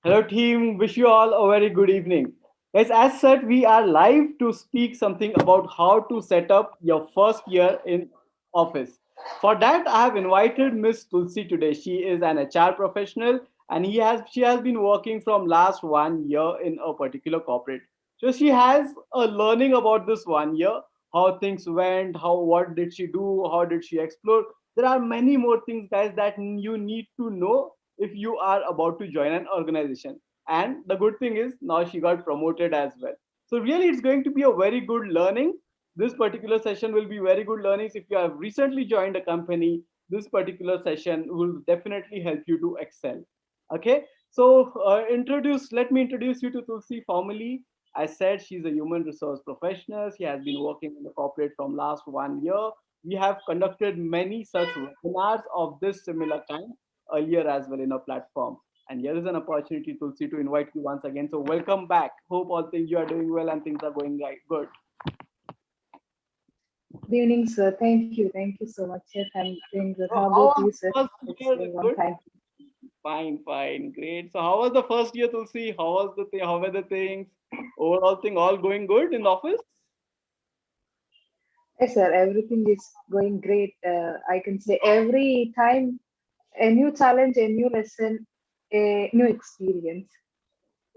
Hello, team. Wish you all a very good evening. Guys, as said, we are live to speak something about how to set up your first year in office. For that, I have invited Miss Tulsi today. She is an HR professional, and she has been working from last 1 year in a particular corporate. So she has a learning about this 1 year, how things went, how what did she do, how did she explore. There are many more things, guys, that you need to know if you are about to join an organization. And the good thing is now she got promoted as well. So really it's going to be a very good learning. This particular session will be very good learnings. If you have recently joined a company, this particular session will definitely help you to excel. Okay, so let me introduce you to Tulsi formally. I said she's a human resource professional. She has been working in the corporate from last 1 year. We have conducted many such webinars of this similar kind earlier as well in our platform. And here is an opportunity, Tulsi, to invite you once again. So welcome back. Hope all things you are doing well and things are going right. Good. Good evening, sir. Thank you. Thank you so much. Yes, I'm doing good. So How how about was you, sir? the first It's year? been a long Good. time. Fine, fine, great. So how was the first year, Tulsi? How was the thing? How were the things? Overall thing all going good in the office? Yes, sir. Everything is going great. I can say every time a new challenge, a new lesson, a new experience.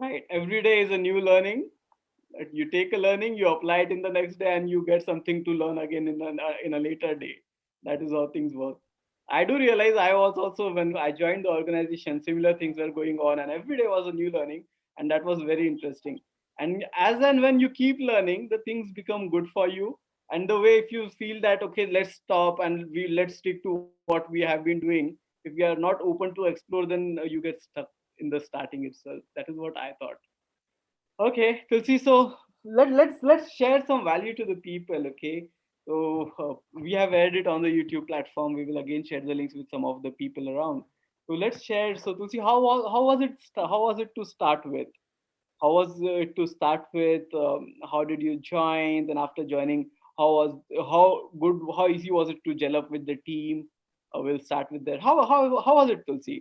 Right. Every day is a new learning. You take a learning, you apply it in the next day, and you get something to learn again in a later day. That is how things work. I do realize I was also when I joined the organization, similar things were going on, and every day was a new learning, and that was very interesting. And as and when you keep learning, the things become good for you. And the way if you feel that okay, let's stop and let's stick to what we have been doing. If we are not open to explore, then you get stuck in the starting itself. That is what I thought. Okay, Tulsi. So let's share some value to the people. Okay, so we have aired it on the YouTube platform. We will again share the links with some of the people around. So let's share. So Tulsi, how was it to start with? How was it to start with? How did you join? Then after joining, how easy was it to gel up with the team? We'll start with that. How was it, Tulsi?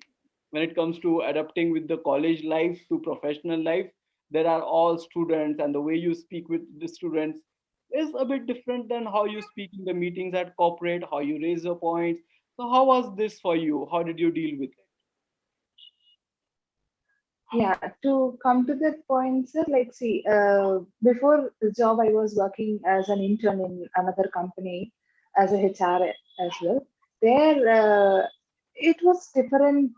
When it comes to adapting with the college life to professional life, there are all students, and the way you speak with the students is a bit different than how you speak in the meetings at corporate. How you raise your points. So how was this for you? How did you deal with it? Yeah, to come to that point, sir, like, see, before the job, I was working as an intern in another company as a HR as well. There, it was different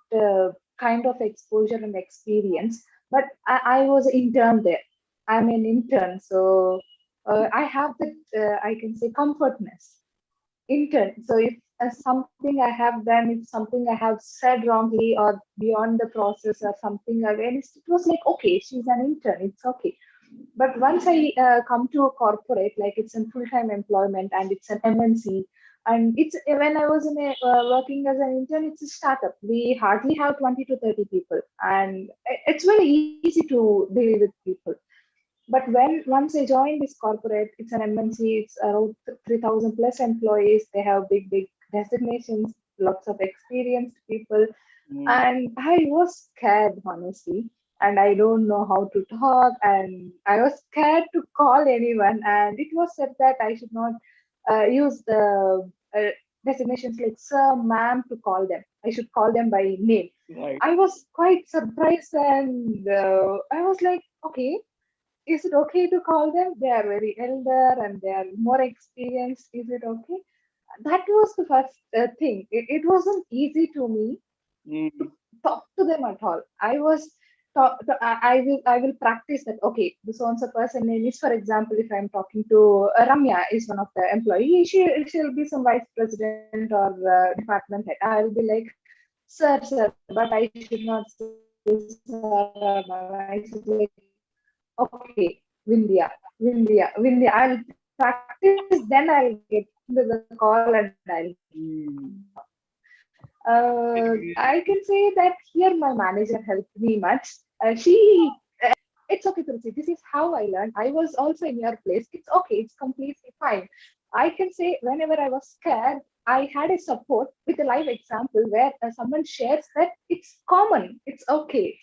kind of exposure and experience, but I was intern there. I'm an intern, so I have that, I can say, comfortness intern. So if something I have done, if something I have said wrongly or beyond the process or something against, it was like, okay, she's an intern, it's okay. But once I come to a corporate, like it's a full-time employment and it's an MNC, and it's when I was in a working as an intern, it's a startup. We hardly have 20 to 30 people, and it's very easy to deal with people. But when once I joined this corporate, it's an MNC, it's around 3,000 plus employees. They have big designations, lots of experienced people. Mm, And I was scared, honestly. And I don't know how to talk. And I was scared to call anyone. And it was said that I should not use the designations like sir, ma'am to call them. I should call them by name. right. I was quite surprised and I was like, okay, is it okay to call them? They are very elder and they are more experienced. Is it okay? That was the first thing. It wasn't easy to me to Mm, talk to them at all. I will practice that. Okay, the so and so person name is, for example, if I'm talking to Ramya is one of the employee, she'll be some vice president or department head. I'll be like, sir, but I should not say sir. I should like, okay, Vindhya. I'll practice, then I'll get into the call and I'll mm, I can great. say that here my manager helped me much. It's okay, Tulsi. This is how I learned. I was also in your place. It's okay. It's completely fine. I can say whenever I was scared, I had a support with a live example where someone shares that it's common. It's okay.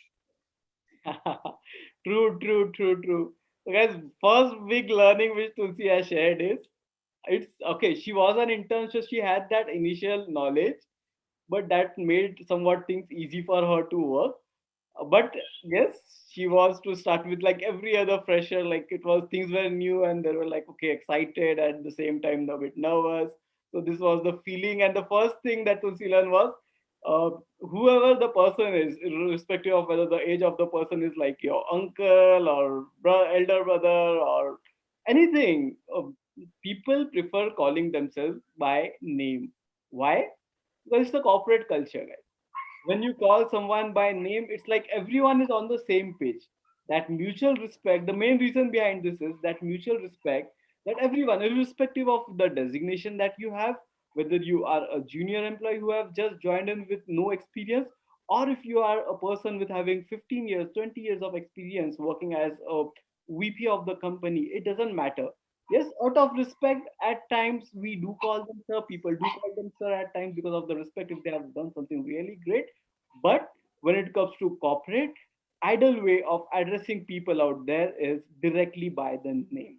True, true, true, true. So guys, first big learning which Tulsi has shared is it's okay. She was an intern, so she had that initial knowledge, but that made somewhat things easy for her to work. But yes, she was to start with like every other fresher. Like it was things were new and they were like okay, excited at the same time a bit nervous. So this was the feeling, and the first thing that Tulsi learned was uh, whoever the person is, irrespective of whether the age of the person is like your uncle or elder brother or anything, people prefer calling themselves by name. Why? Because it's the corporate culture, guys. When you call someone by name, it's like everyone is on the same page. That mutual respect, the main reason behind this is that mutual respect, that everyone, irrespective of the designation that you have, whether you are a junior employee who have just joined in with no experience, or if you are a person with having 15 years, 20 years of experience working as a VP of the company, it doesn't matter. Yes, out of respect, at times we do call them sir. People do call them sir at times because of the respect if they have done something really great. But when it comes to corporate, ideal way of addressing people out there is directly by the name.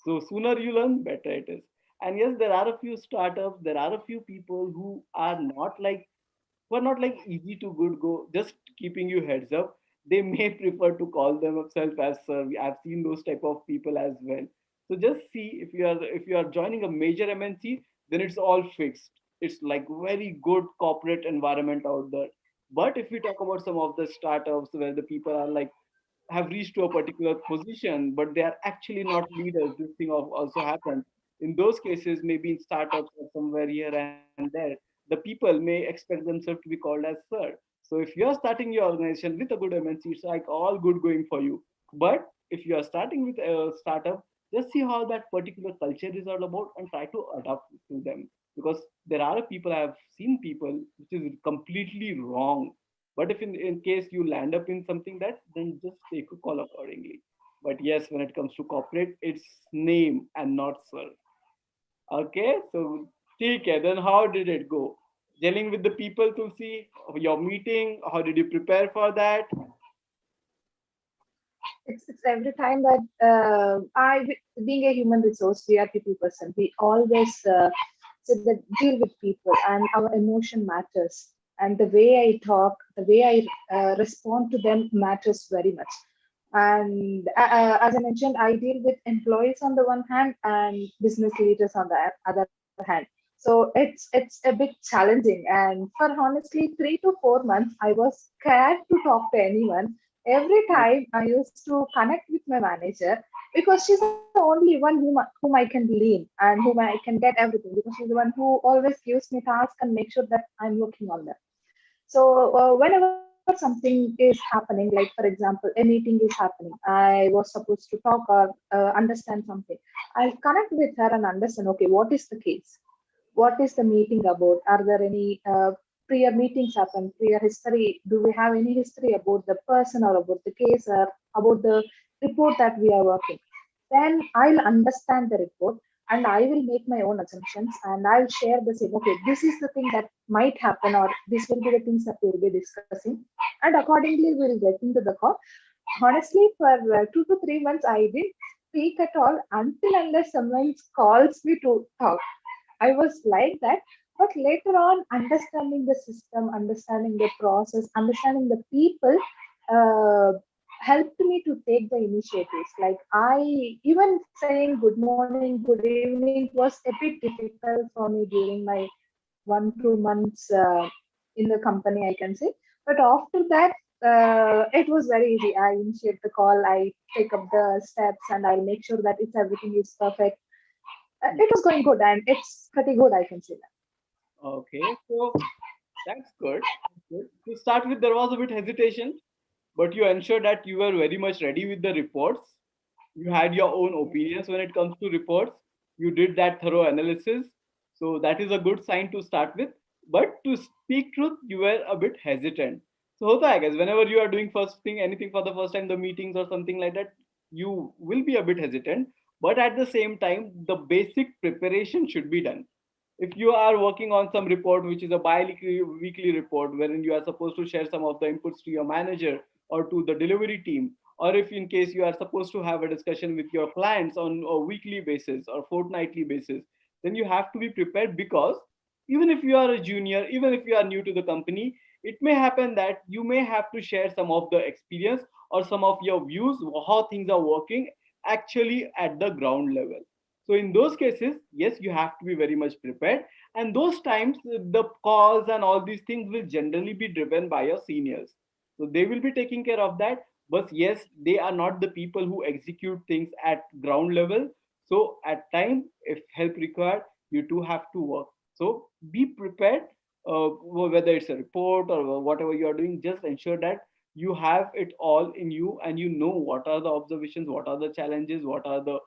So sooner you learn, better it is. And yes, there are a few startups, there are a few people who are not like easy to good go. Just keeping you heads up, they may prefer to call themselves as sir. I've seen those type of people as well. So just see if you are joining a major MNC, then it's all fixed. It's like very good corporate environment out there. But if we talk about some of the startups where the people are like have reached to a particular position, but they are actually not leaders. This thing also happens. In those cases, maybe in startups or somewhere here and there, the people may expect themselves to be called as sir. So if you're starting your organization with a good MNC, it's like all good going for you. But if you are starting with a startup, just see how that particular culture is all about and try to adapt to them. Because there are people, I have seen people, which is completely wrong, but if in case you land up in something that, then just take a call accordingly. But yes, when it comes to corporate, it's name and not sir. Okay, so take care. Then how did it go? Gelling with the people to see your meeting. How did you prepare for that? It's every time that being a human resource, we are people person. We always sit that deal with people, and our emotion matters. And the way I talk, the way I respond to them matters very much. And as I mentioned, I deal with employees on the one hand and business leaders on the other hand. So it's a bit challenging. And for honestly, 3 to 4 months, I was scared to talk to anyone. Every time I used to connect with my manager because she's the only one whom I can lean and whom I can get everything because she's the one who always gives me tasks and make sure that I'm working on them. So whenever something is happening, like for example, a meeting is happening, I was supposed to talk or understand something. I'll connect with her and understand. Okay, what is the case? What is the meeting about? Are there any prior meetings happen? Prior history? Do we have any history about the person or about the case or about the report that we are working? Then I'll understand the report and I will make my own assumptions and I'll share the same. Okay, this is the thing that might happen, or this will be the things that we'll be discussing, and accordingly we'll get into the call. Honestly, for 2 to 3 months, I didn't speak at all until unless someone calls me to talk. I was like that. But later on, understanding the system, understanding the process, understanding the people uh, helped me to take the initiatives. Like I, even saying good morning, good evening was a bit difficult for me during my 1 2 months in the company, I can say. But after that, it was very easy. I initiate the call, I take up the steps, and I'll make sure that it's everything is perfect. It was going good, and it's pretty good, I can say that. Okay, so that's good. That's good. To start with, there was a bit hesitation, but you ensured that you were very much ready with the reports. You had your own opinions when it comes to reports. You did that thorough analysis. So that is a good sign to start with. But to speak truth, you were a bit hesitant. So hota hai guys, whenever you are doing first thing, anything for the first time, the meetings or something like that, you will be a bit hesitant. But at the same time, the basic preparation should be done. If you are working on some report which is a bi-weekly report wherein you are supposed to share some of the inputs to your manager or to the delivery team, or if in case you are supposed to have a discussion with your clients on a weekly basis or fortnightly basis, then you have to be prepared, because even if you are a junior, even if you are new to the company, it may happen that you may have to share some of the experience or some of your views how things are working actually at the ground level. So in those cases, yes, you have to be very much prepared, and those times the calls and all these things will generally be driven by your seniors, so they will be taking care of that. But yes, they are not the people who execute things at ground level. So at time, if help required, you too have to work. So be prepared, whether it's a report or whatever you are doing, just ensure that you have it all in you, and you know what are the observations, what are the challenges, what are the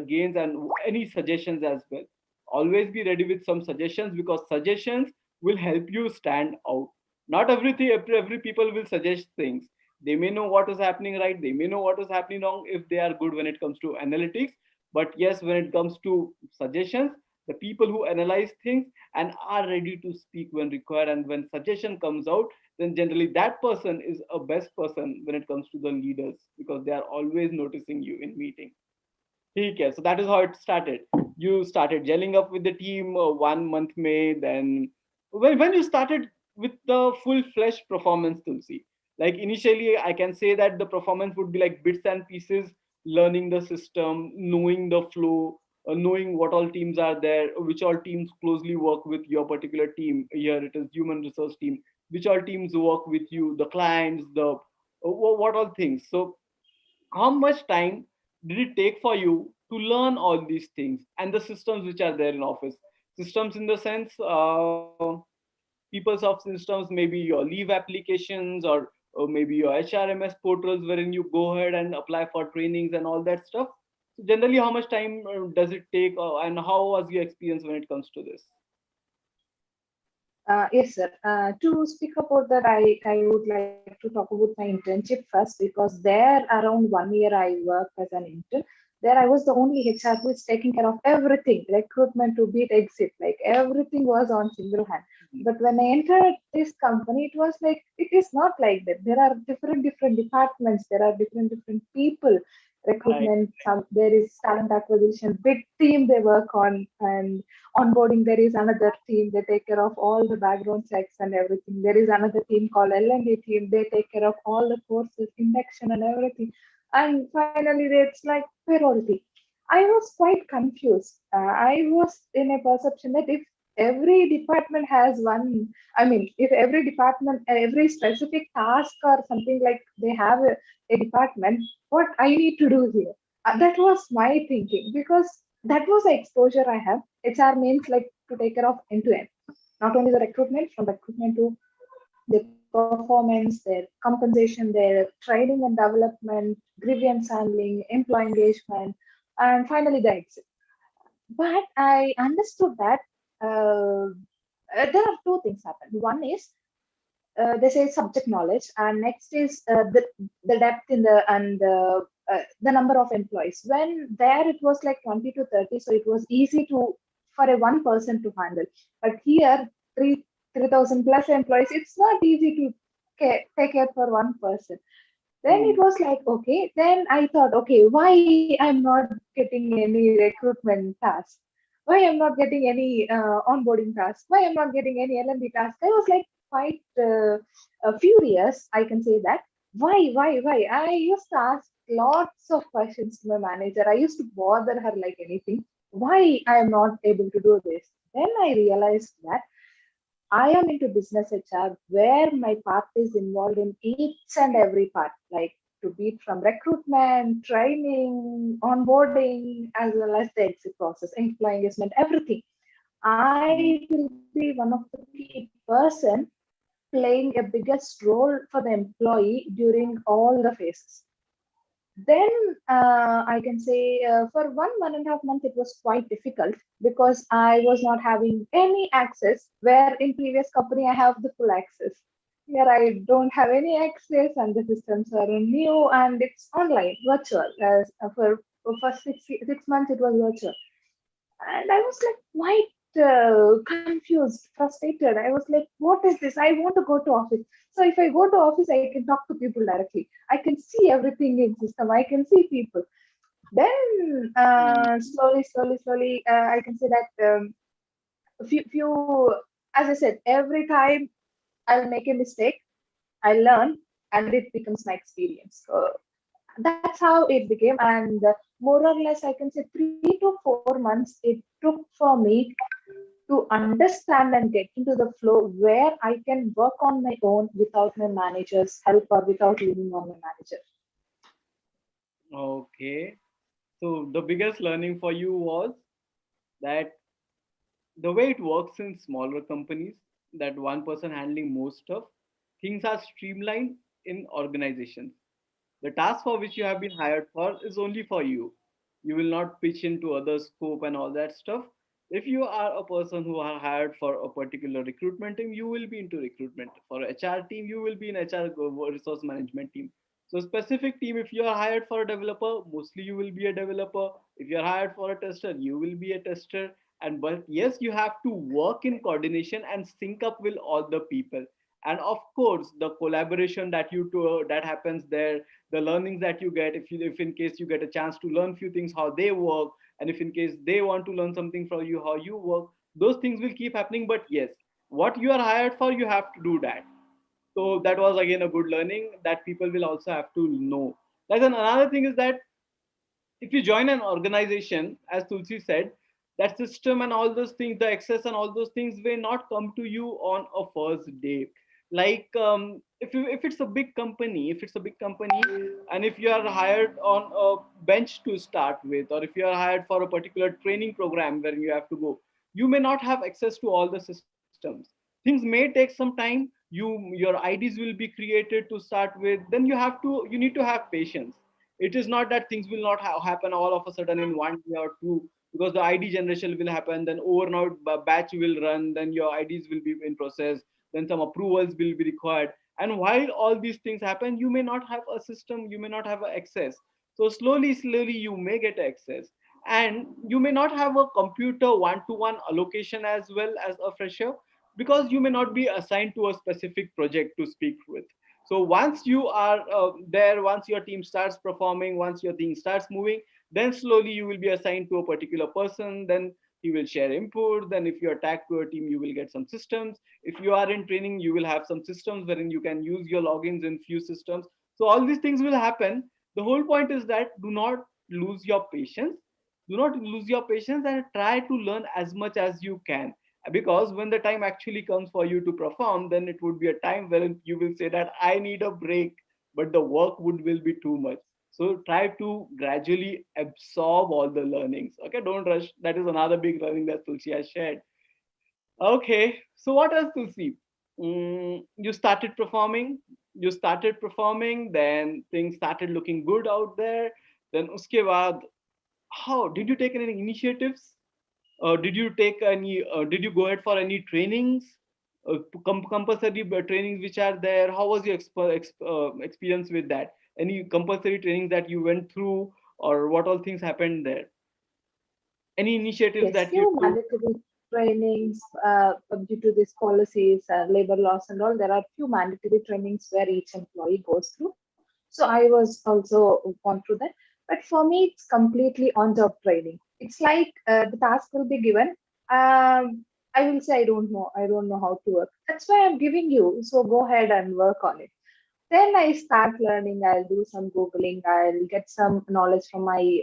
gains, and any suggestions as well. Always be ready with some suggestions, because suggestions will help you stand out. Not every people will suggest things. They may know what is happening right, they may know what is happening wrong if they are good when it comes to analytics. But yes, when it comes to suggestions, the people who analyze things and are ready to speak when required, and when suggestion comes out, then generally that person is a best person when it comes to the leaders, because they are always noticing you in meeting. Okay, so that is how it started. You started gelling up with the team 1 month May. Then when you started with the full-fledged performance, Tulsi, like initially, I can say that the performance would be like bits and pieces, learning the system, knowing the flow, knowing what all teams are there, which all teams closely work with your particular team. Here it is human resource team. Which all teams work with you, the clients, the what all things. So how much time did it take for you to learn all these things and the systems which are there in office? Systems in the sense, PeopleSoft systems, maybe your leave applications, or maybe your HRMS portals wherein you go ahead and apply for trainings and all that stuff. So generally, how much time does it take, and how was your experience when it comes to this? Yes, sir. To speak about that, I would like to talk about my internship first, because there around 1 year I worked as an intern. There I was the only HR who is taking care of everything, recruitment to beat exit, like everything was on single hand. But when I entered this company, it was like it is not like that. There are different departments. There are different people. Right. Recruitment, there is talent acquisition, big team they work on, and onboarding there is another team, they take care of all the background checks and everything. There is another team called L&D team, they take care of all the courses, induction and everything. And finally it's like payroll team. I was quite confused. I was in a perception that if every department has one, I mean, if every department, every specific task or something, like they have a department, what I need to do here? That was my thinking, because that was the exposure I have. HR means like to take care of end to end, not only the recruitment, from recruitment to their performance, their compensation, their training and development, grievance handling, employee engagement, and finally the exit. But I understood that there are two things happen. One is they say subject knowledge, and next is the depth in the number of employees. When there it was like 20 to 30, so it was easy to for a one person to handle. But here, 3,000 plus employees, it's not easy to take care for one person. Then it Hmm. was like, okay, then I thought, okay, why I'm not getting any recruitment task? Why I'm not getting any onboarding task? Why I'm not getting any LMB task? I was like quite furious, I can say that. Why? I used to ask lots of questions to my manager. I used to bother her like anything. Why I am not able to do this? Then I realized that I am into business HR, where my part is involved in each and every part, like to be it from recruitment, training, onboarding, as well as the exit process, employee engagement, everything. I will be one of the key person playing a biggest role for the employee during all the phases. Then I can say for 1.5 months it was quite difficult, because I was not having any access. Where in previous company I have the full access. Here I don't have any access, and the systems are new and it's online, virtual. As for 6 months it was virtual, and I was like quite confused, frustrated. I was like, "What is this? I want to go to office. So if I go to office, I can talk to people directly. I can see everything in system. I can see people. Then Mm. slowly, I can say that few, as I said, every time I'll make a mistake, I learn, and it becomes my experience. So that's how it became, and more or less, I can say 3 to 4 months it took for me to understand and get into the flow where I can work on my own without my manager's help or without leaning on my manager. Okay. So the biggest learning for you was that the way it works in smaller companies, that one person handling most stuff, things are streamlined in organizations. The task for which you have been hired for is only for you. You will not pitch into other scope and all that stuff. If you are a person who are hired for a particular recruitment team, you will be into recruitment. For HR team, you will be in HR resource management team. So specific team, if you are hired for a developer, mostly you will be a developer. If you are hired for a tester, you will be a tester. And but yes, you have to work in coordination and sync up with all the people. And of course, the collaboration that you do, that happens there, the learnings that you get, if in case you get a chance to learn few things how they work, and if in case they want to learn something from you how you work, those things will keep happening. But yes, what you are hired for, you have to do that. So that was again a good learning that people will also have to know. Like another thing is that if you join an organization, as Tulsi said, that system and all those things, the access and all those things may not come to you on a first day. Like if it's a big company, and if you are hired on a bench to start with, or if you are hired for a particular training program where you have to go, you may not have access to all the systems. Things may take some time. Your IDs will be created to start with. Then you need to have patience. It is not that things will not happen all of a sudden in 1 day or two, because the ID generation will happen, then overnight batch will run, then your IDs will be in process, then some approvals will be required. And while all these things happen, you may not have a system, you may not have access. So slowly you may get access. And you may not have a computer one-to-one allocation as well as a fresher, because you may not be assigned to a specific project to speak with. So once you are there, once your team starts performing, once your team starts moving, then slowly you will be assigned to a particular person. Then he will share input. Then if you're tagged to a team, you will get some systems. If you are in training, you will have some systems wherein you can use your logins in few systems. So all these things will happen. The whole point is that do not lose your patience. Do not lose your patience and try to learn as much as you can, because when the time actually comes for you to perform, then it would be a time where you will say that I need a break, but the work would will be too much. So try to gradually absorb all the learnings. Okay, don't rush. That is another big learning that Tulsi has shared. Okay, so what else, Tulsi? You started performing. Then things started looking good out there. Then uske baad, how did you take any initiatives? Did you go ahead for any trainings, compulsory trainings which are there? How was your experience with that? Any compulsory trainings that you went through, or what all things happened there? Any initiatives Yes, that you few took? mandatory trainings due to these policies, labor laws, and all. There are few mandatory trainings where each employee goes through. So I was also gone through that. But for me, it's completely on-job training. It's like the task will be given. I will say I don't know. I don't know how to work. That's why I'm giving you. So go ahead and work on it. Then I start learning. I'll do some googling. I'll get some knowledge from my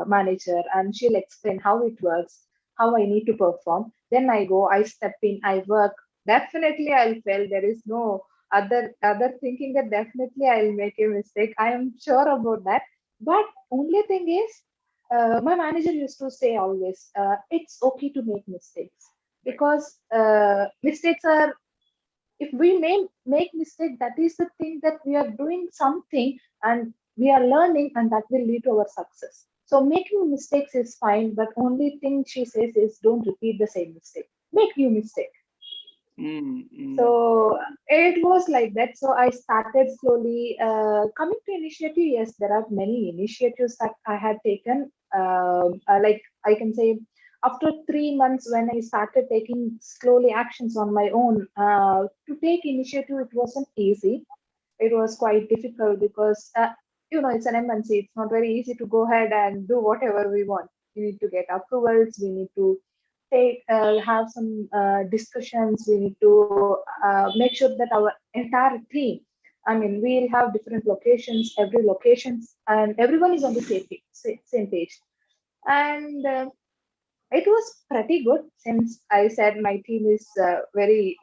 manager, and she'll explain how it works, how I need to perform. Then I go, I step in, I work. Definitely I'll fail. There is no other thinking that definitely I'll make a mistake. I am sure about that. But only thing is, my manager used to say always, it's okay to make mistakes, Right. because mistakes are, if we may make mistake, that is the thing that we are doing something and we are learning, and that will lead to our success. So making mistakes is fine, but only thing she says is don't repeat the same mistake, make new mistake. Mm, So mm, it was like that. So I started slowly coming to initiative. Yes, there are many initiatives that I had taken, like I can say after 3 months, when I started taking slowly actions on my own, to take initiative, it wasn't easy. It was quite difficult because, it's an MNC. It's not very easy to go ahead and do whatever we want. We need to get approvals. We need to have some discussions. We need to make sure that our entire team, I mean, we'll have different locations, every locations, and everyone is on the same page. And it was pretty good, since I said my team is very,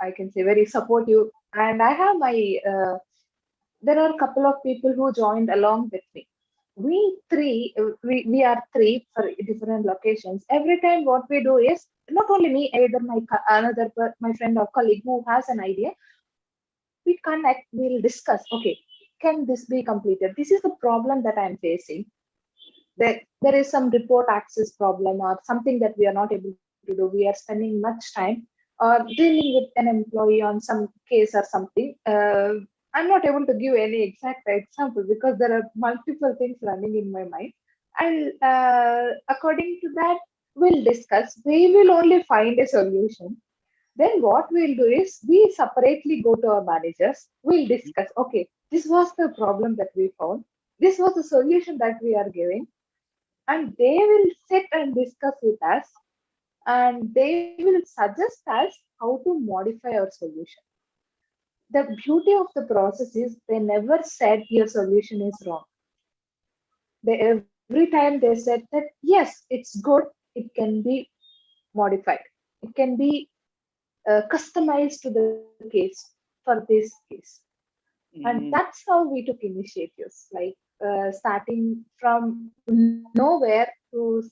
I can say, very supportive. And I have there are a couple of people who joined along with me. We are three for different locations. Every time what we do is, not only me, either my friend or colleague who has an idea, we connect, we'll discuss, okay, can this be completed? This is the problem that I'm facing. There is some report access problem or something that we are not able to do. We are spending much time dealing with an employee on some case or something. I'm not able to give any exact example because there are multiple things running in my mind. And according to that, we'll discuss. We will only find a solution. Then what we'll do is we separately go to our managers. We'll discuss. Okay, this was the problem that we found. This was the solution that we are giving, and they will sit and discuss with us, and they will suggest us how to modify our solution. The beauty of the process is they never said your solution is wrong. They every time they said that yes, it's good, it can be modified, it can be customized to the case for this case. And Mm, that's how we took initiatives, like starting from nowhere to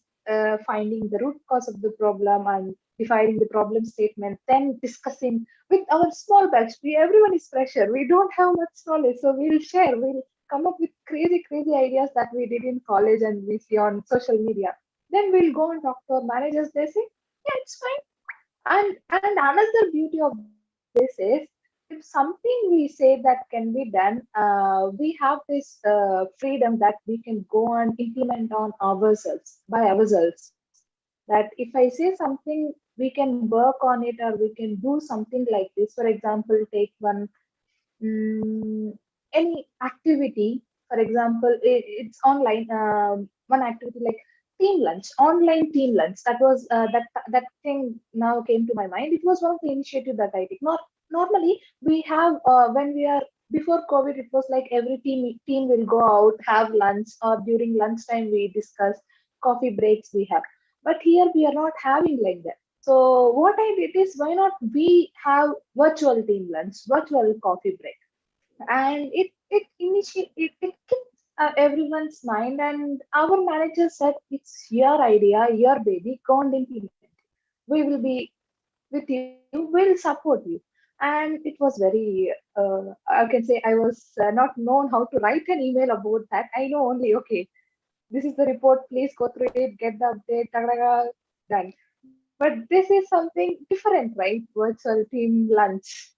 finding the root cause of the problem and defining the problem statement, then discussing with our small batch. Everyone is fresher, we don't have much knowledge, so we'll come up with crazy ideas that we did in college and we see on social media. Then we'll go and talk to our managers. They say, yeah, it's fine. And another beauty of this is, if something we say that can be done, we have this freedom that we can go and implement on ourselves by ourselves. That if I say something, we can work on it, or we can do something like this. For example, take any activity. For example, it's online. One activity like team lunch, online team lunch. That was that thing now came to my mind. It was one of the initiative that I take. Not normally we have when we are before COVID, it was like every team will go out, have lunch, or during lunchtime we discuss, coffee breaks we have. But here we are not having like that. So what I did is, why not we have virtual team lunch, virtual coffee break, and it keeps everyone's mind. And our manager said, it's your idea, your baby, go and implement it. We will be with you, we'll support you. And it was very, I can say, I was not known how to write an email about that. I know only, okay, this is the report, please go through it, get the update, done. But this is something different, right? Virtual team lunch,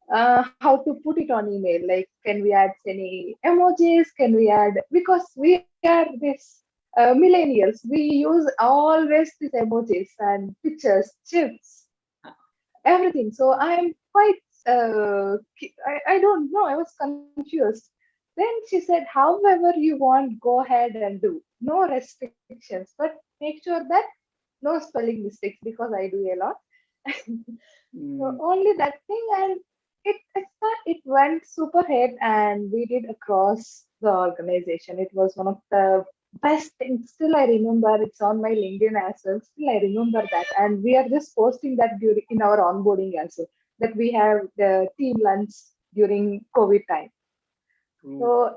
how to put it on email, like can we add any emojis, can we add, because we are this millennials, we use always these emojis and pictures, chips, everything. So I'm quite I don't know, I was confused. Then she said, however you want, go ahead and do, no restrictions, but make sure that no spelling mistakes, because I do a lot. So mm, only that thing, and it went super hit, and we did across the organization. It was one of the best things. Still, I remember, it's on my LinkedIn as well. Still, I remember that, and we are just posting that during in our onboarding as well. That we have the team lunch during COVID time. true. So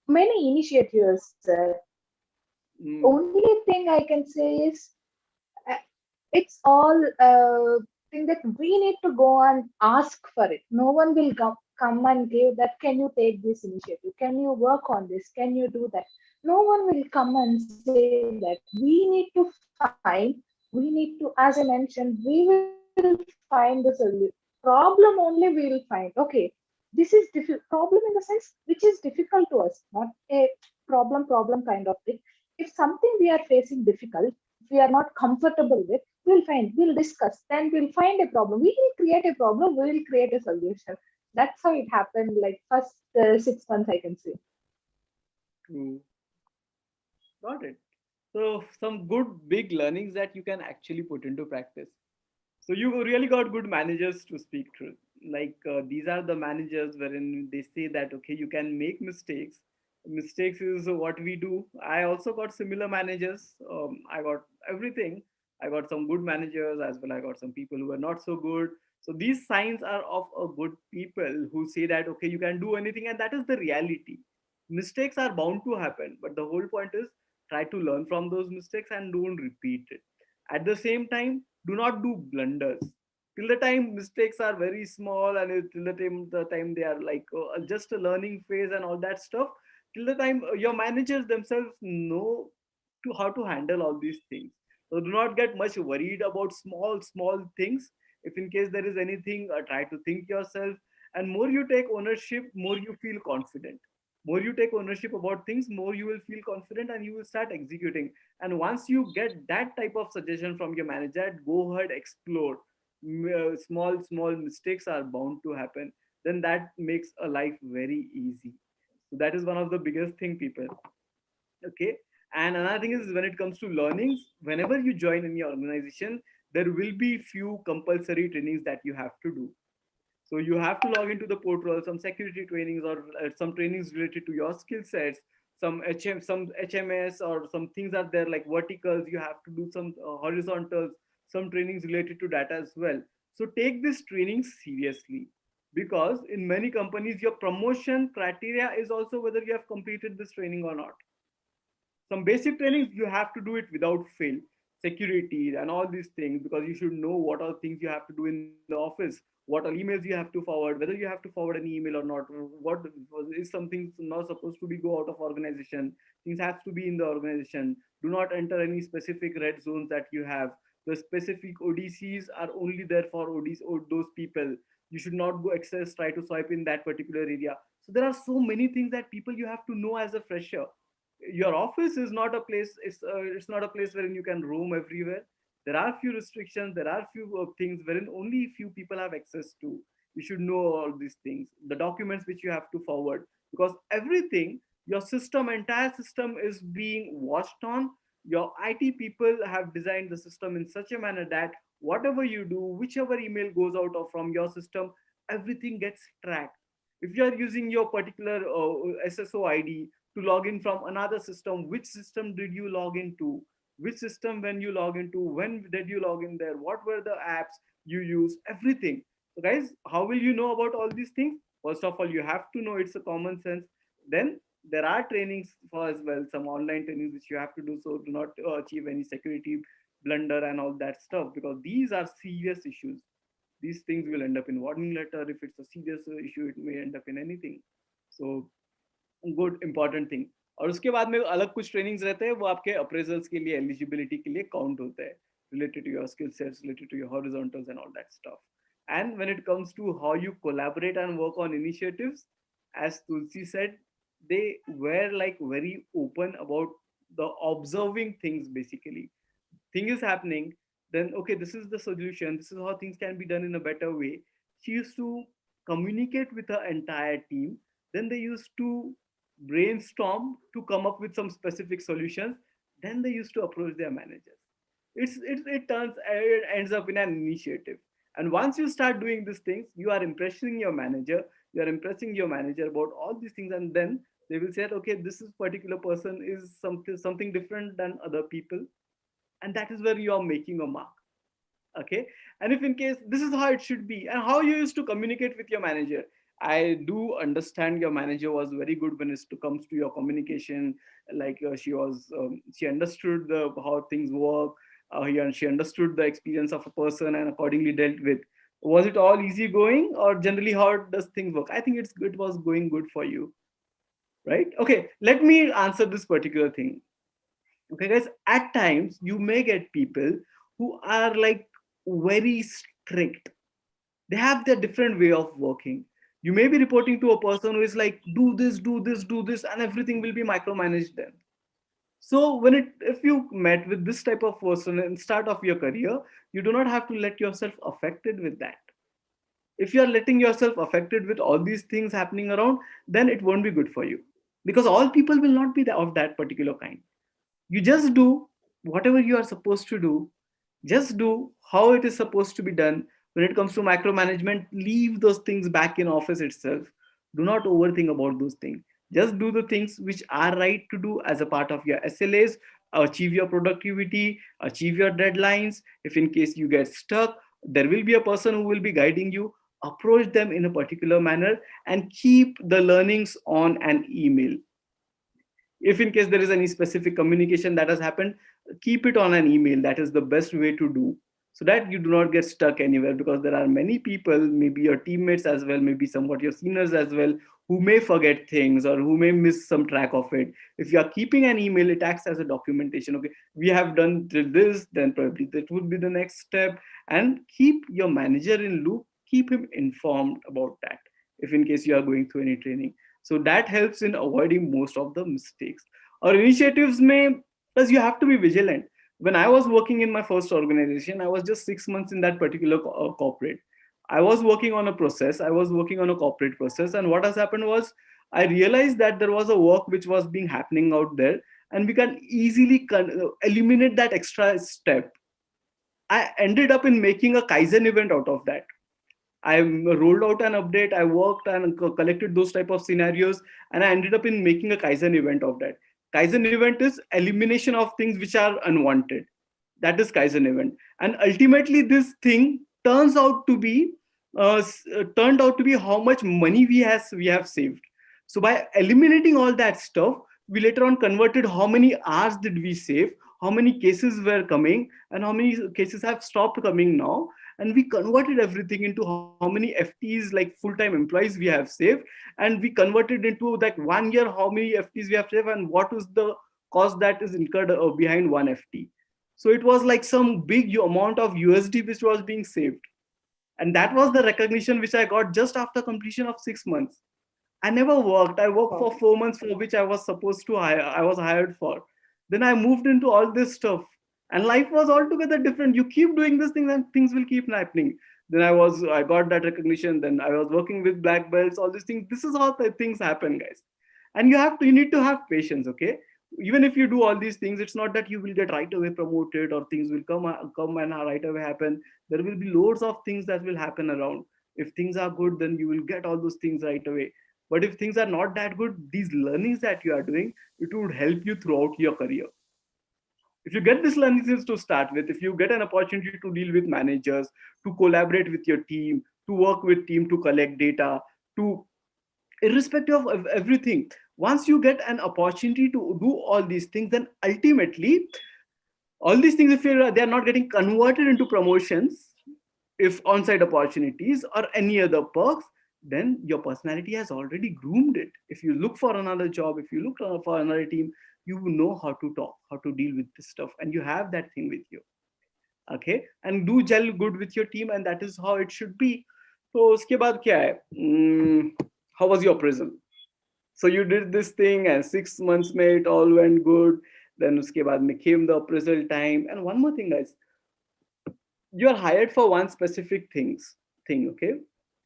many initiatives. Mm, Only thing I can say is, uh, it's all thing that we need to go and ask for it. No one will come and give that, can you take this initiative, can you work on this, can you do that? No one will come and say that. We need to find, we need to, as I mentioned, we will find the solution. Problem only we will find. Okay, this is problem in the sense which is difficult to us, not a problem kind of thing. If something we are facing difficult, we are not comfortable with, we'll discuss, then we'll find a problem, we will create a problem, we will create a solution. That's how it happened, like first 6 months, I can say. True. Got it. So some good big learnings that you can actually put into practice. So you really got good managers to speak truth. Like these are the managers wherein they say that okay, you can make mistakes. Mistakes is what we do. I also got similar managers. I got everything. I got some good managers as well. I got some people who are not so good. So these signs are of a good people who say that okay, you can do anything, and that is the reality. Mistakes are bound to happen, but the whole point is try to learn from those mistakes and don't repeat it. At the same time, do not do blunders till the time mistakes are very small, and till the time they are like just a learning phase and all that stuff. Till the time your managers themselves know to how to handle all these things. So do not get much worried about small things. If in case there is anything, try to think yourself. And more you take ownership, more you feel confident. More you take ownership about things, more you will feel confident and you will start executing. And once you get that type of suggestion from your manager, go ahead, explore. Small mistakes are bound to happen. Then that makes a life very easy. So that is one of the biggest thing, people. Okay. And another thing is when it comes to learnings, whenever you join any organization, there will be few compulsory trainings that you have to do. So you have to log into the portal, some security trainings or some trainings related to your skill sets, some HMS or some things are there like verticals. You have to do some horizontals, some trainings related to data as well. So take this training seriously, because in many companies your promotion criteria is also whether you have completed this training or not. Some basic trainings you have to do it without fail, security and all these things, because you should know what are things you have to do in the office, what are emails you have to forward, whether you have to forward an email or not, what is something not supposed to be go out of organization, things have to be in the organization. Do not enter any specific red zones that you have. The specific ODCs are only there for ODs or those people. You should not go access, try to swipe in that particular area. So there are so many things that people you have to know as a fresher. Your office is not a place, it's not a place wherein you can roam everywhere. There are few restrictions, there are few things wherein only few people have access to. You should know all these things, the documents which you have to forward, because everything, your system, entire system is being watched on. Your IT people have designed the system in such a manner that whatever you do, whichever email goes out of from your system, everything gets tracked. If you are using your particular SSO ID to log in from another system, which system did you log into, which system when you log into, when did you log in there, what were the apps you use, everything. So guys, how will you know about all these things? First of all, you have to know, it's a common sense. Then there are trainings for as well, some online trainings which you have to do, so do not achieve any security blunder and all that stuff, because these are serious issues. These things will end up in warning letter. If it's a serious issue, it may end up in anything. So good important thing. और उसके बाद में अलग कुछ trainings रहते हैं, वो आपके अप्रेजल्स के लिए, एलिजिबिलिटी के लिए काउंट होते हैं, related to your skill sets, related to your horizontals and all that stuff. And when it comes to how you collaborate and work on initiatives, as Tulsi said, they were like very open about the observing things. Basically, thing is happening, then okay, this is the solution, this is how things can be done in a better way. She used to communicate with her entire team. Then they used to brainstorm to come up with some specific solutions. Then they used to approach their managers. It ends up in an initiative. And once you start doing these things, you are impressing your manager. You are impressing your manager about all these things, and then they will say, okay, this is particular person is something different than other people, and that is where you are making a mark. Okay. And if in case this is how it should be, and how you used to communicate with your manager, I do understand your manager was very good when it comes to your communication. Like she understood how things work. She understood the experience of a person and accordingly dealt with. Was it all easy going, or generally how does things work? I think it was going good for you, right? Okay, let me answer this particular thing. Okay, guys, at times you may get people who are like very strict. They have their different way of working. You may be reporting to a person who is like, do this, do this, do this, and everything will be micromanaged then. So if you met with this type of person in start of your career, you do not have to let yourself affected with that. If you are letting yourself affected with all these things happening around, then it won't be good for you, because all people will not be of that particular kind. You just do whatever you are supposed to do. Just do how it is supposed to be done. When it comes to micromanagement, leave those things back in office itself. Do not overthink about those things. Just do the things which are right to do as a part of your SLAs. Achieve your productivity, achieve your deadlines. If in case you get stuck, there will be a person who will be guiding you. Approach them in a particular manner and keep the learnings on an email. If in case there is any specific communication that has happened, keep it on an email. That is the best way to do, so that you do not get stuck anywhere, because there are many people, maybe your teammates as well, maybe somewhat your seniors as well, who may forget things or who may miss some track of it. If you are keeping an email, it acts as a documentation. Okay, we have done this, then probably that would be the next step. And keep your manager in loop, keep him informed about that, if in case you are going through any training. So that helps in avoiding most of the mistakes or initiatives may, plus you have to be vigilant. When I was working in my first organization, I was just 6 months in that particular corporate. I was working on a process, I was working on a corporate process, and what has happened was I realized that there was a work which was being happening out there, and we can easily eliminate that extra step. I ended up in making a Kaizen event out of that. I rolled out an update, I worked and collected those type of scenarios, and I ended up in making a Kaizen event of that. Kaizen event is elimination of things which are unwanted. That is Kaizen event. And ultimately, this thing turns out to be turned out to be how much money we have saved. So by eliminating all that stuff, we later on converted how many hours did we save, how many cases were coming, and how many cases have stopped coming now. And we converted everything into how many FTs, like full-time employees, we have saved. And we converted into like 1 year how many FTs we have saved, and what is the cost that is incurred behind one FT. So it was like some big amount of USD which was being saved. And that was the recognition which I got just after completion of 6 months. I never worked. I worked for 4 months, for which I was supposed to hire. I was hired for. Then I moved into all this stuff, and life was altogether different. You keep doing this thing, and things will keep happening. Then I got that recognition. Then I was working with black belts. All these things. This is how the things happen, guys. And you need to have patience. Okay, even if you do all these things, it's not that you will get right away promoted or things will come and right away happen. There will be loads of things that will happen around. If things are good, then you will get all those things right away. But if things are not that good, these learnings that you are doing, it would help you throughout your career. If you get these learnings to start with, if you get an opportunity to deal with managers, to collaborate with your team, to work with team, to collect data, to irrespective of everything, once you get an opportunity to do all these things, then ultimately all these things, if they are not getting converted into promotions, if on-site opportunities or any other perks, then your personality has already groomed it. If you look for another job, if you look for another team, you know how to talk, how to deal with this stuff, and you have that thing with you. Okay, and do gel good with your team, and that is how it should be. So uske baad kya hai? How was your appraisal? So you did this thing, and 6 months made it all went good. Then uske baad mein came the appraisal time. And one more thing, guys, you are hired for one specific thing. Okay,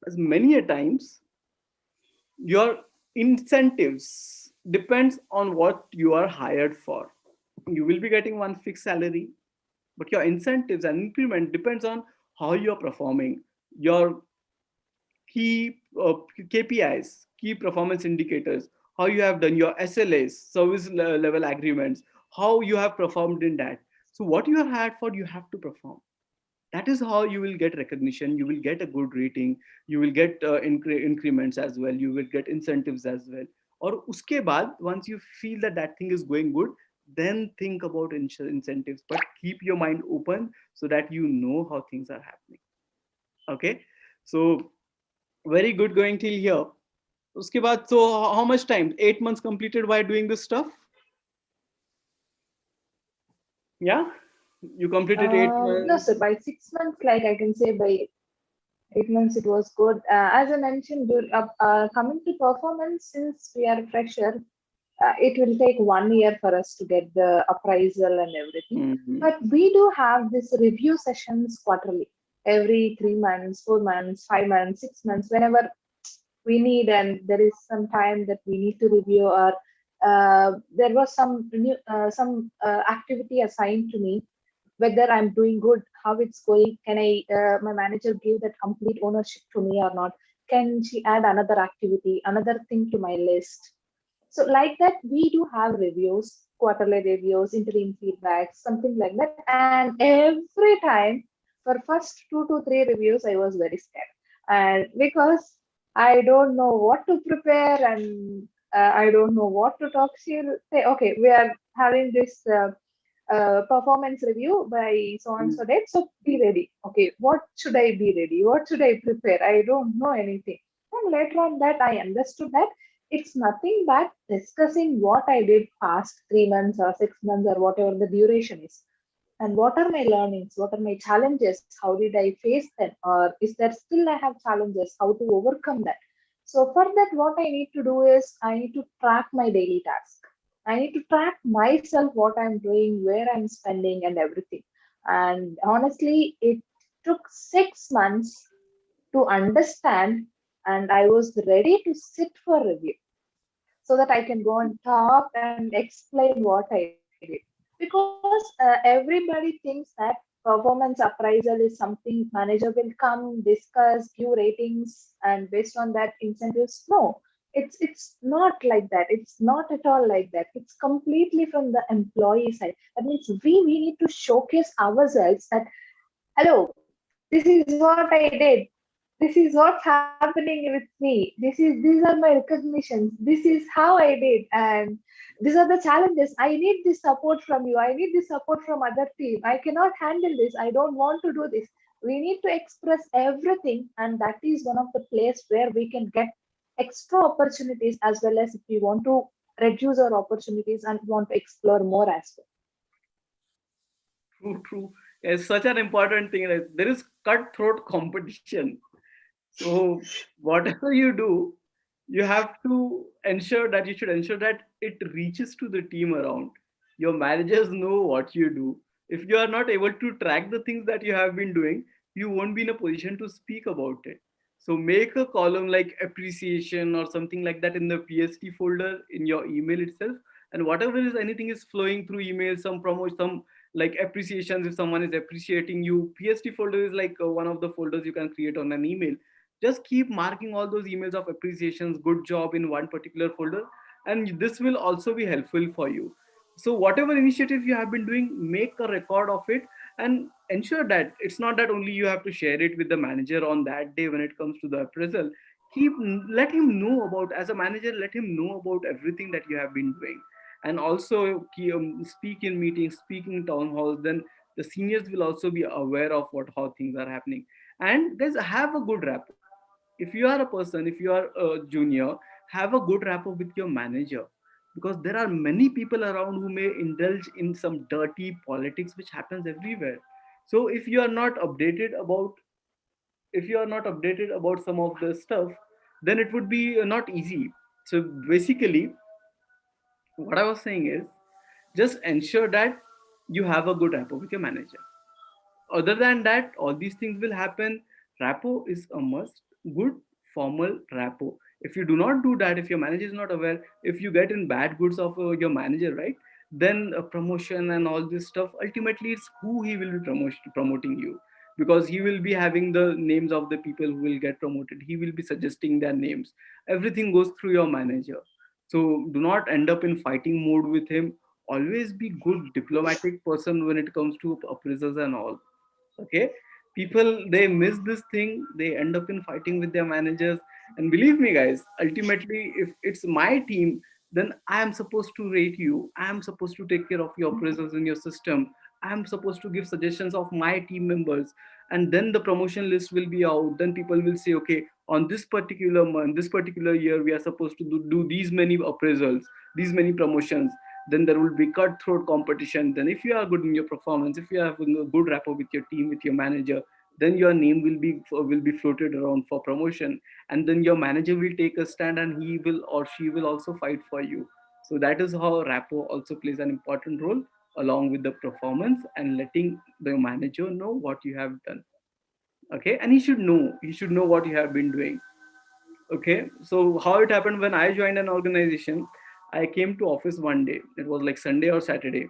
as many a times your incentives depends on what you are hired for. You will be getting one fixed salary, but your incentives and increment depends on how you're performing, your key KPIs, key performance indicators, how you have done your SLAs, service level agreements, how you have performed in that. So what you are hired for, you have to perform. That is how you will get recognition, you will get a good rating, you will get increments as well, you will get incentives as well. Or uske baad, once you feel that that thing is going good, then think about incentives, but keep your mind open so that you know how things are happening. Okay, so very good going till here. Uske baad, so how much time? 8 months completed by doing this stuff? Yeah, you completed eight No, sir. months By 6 months, like I can say, by 8 months it was good. As I mentioned, coming to performance, since we are fresher, it will take 1 year for us to get the appraisal and everything. Mhm. But we do have this review sessions quarterly, every 3 months, 4 months, 5 months, 6 months, whenever we need, and there is some time that we need to review, or there was some activity assigned to me, whether I'm doing good, how it's going, can my manager give that complete ownership to me or not, can she add another activity, another thing to my list. So like that, we do have reviews, quarterly reviews, interim feedback, something like that. And every time for first 2 to 3 reviews, I was very scared. And because I don't know what to prepare, and I don't know what to talk, she'll say, okay, we are having this performance review by so and so date. So be ready. Okay, what should I be ready? What should I prepare? I don't know anything. And later on that I understood that it's nothing but discussing what I did past 3 months or 6 months or whatever the duration is. And what are my learnings? What are my challenges? How did I face them? Or is there still I have challenges? How to overcome that? So for that, what I need to do is I need to track my daily task. I need to track myself, what I'm doing, where I'm spending, and everything. And honestly, it took 6 months to understand, and I was ready to sit for review so that I can go and talk and explain what I did. Because everybody thinks that performance appraisal is something manager will come, discuss, give ratings, and based on that incentives. No, it's not like that. It's not at all like that. It's completely from the employee side. That means we need to showcase ourselves that, hello, this is what I did, this is what's happening with me, these are my recognitions, this is how I did, and these are the challenges. I need this support from you, I need this support from other team, I cannot handle this, I don't want to do this. We need to express everything, and that is one of the place where we can get extra opportunities, as well as if we want to reduce our opportunities and want to explore more as well. True, true. It's such an important thing. Right? There is cutthroat competition. So whatever you do, you have to ensure that you should ensure that it reaches to the team around. Your managers know what you do. If you are not able to track the things that you have been doing, you won't be in a position to speak about it. So make a column like appreciation or something like that in the PST folder in your email itself. And whatever is anything is flowing through email, some promote, some like appreciations. If someone is appreciating you, PST folder is like one of the folders you can create on an email. Just keep marking all those emails of appreciations, good job in one particular folder, and this will also be helpful for you. So whatever initiative you have been doing, make a record of it and ensure that it's not that only you have to share it with the manager on that day when it comes to the appraisal. Keep, let him know about, as a manager, let him know about everything that you have been doing. And also speak in meetings, speak in town halls, then the seniors will also be aware of what how things are happening. And guys, have a good rapport. If you are a person, if you are a junior, have a good rapport with your manager, because there are many people around who may indulge in some dirty politics which happens everywhere. So if you are not updated about some of the stuff, then it would be not easy. So basically what I was saying is, just ensure that you have a good rapport with your manager. Other than that, all these things will happen. Rapport is a must. Good formal rapport. If you do not do that, if your manager is not aware, if you get in bad goods of your manager, right, then a promotion and all this stuff, ultimately it's who he will be promoting you, because he will be having the names of the people who will get promoted. He will be suggesting their names. Everything goes through your manager. So do not end up in fighting mode with him. Always be good diplomatic person when it comes to appraisals and all. Okay, people, they miss this thing, they end up in fighting with their managers. And believe me guys, ultimately if it's my team, then I am supposed to rate you, I am supposed to take care of your presence in your system, I am supposed to give suggestions of my team members. And then the promotion list will be out, then people will say, okay, on this particular month, this particular year, we are supposed to do these many appraisals, these many promotions. Then there will be cutthroat competition. Then if you are good in your performance, if you have a good rapport with your team, with your manager, then your name will be floated around for promotion. And then your manager will take a stand and he will or she will also fight for you. So that is how rapport also plays an important role, along with the performance and letting the manager know what you have done. Okay, and he should know what you have been doing. Okay, so how it happened, when I joined an organization, I came to office one day. It was like Sunday or Saturday.